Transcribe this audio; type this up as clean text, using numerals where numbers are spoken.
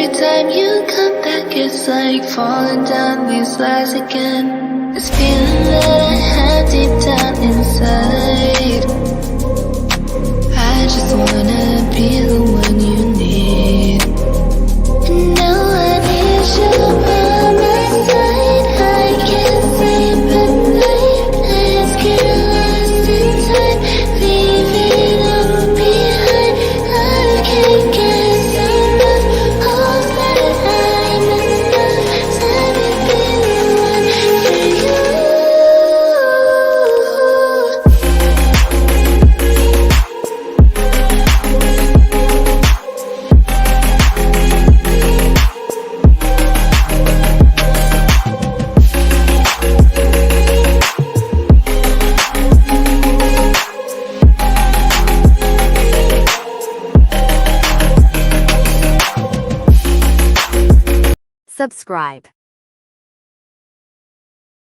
every time you come back, it's like falling down these lies again. This feeling that I have deep down inside, I just wanna be the one you need. And now I need you by my side. I can't sleep at night. Let's get lost in time, leave it all behind. I can't get enough of that I'm enough. Let me be the one for you. Subscribe.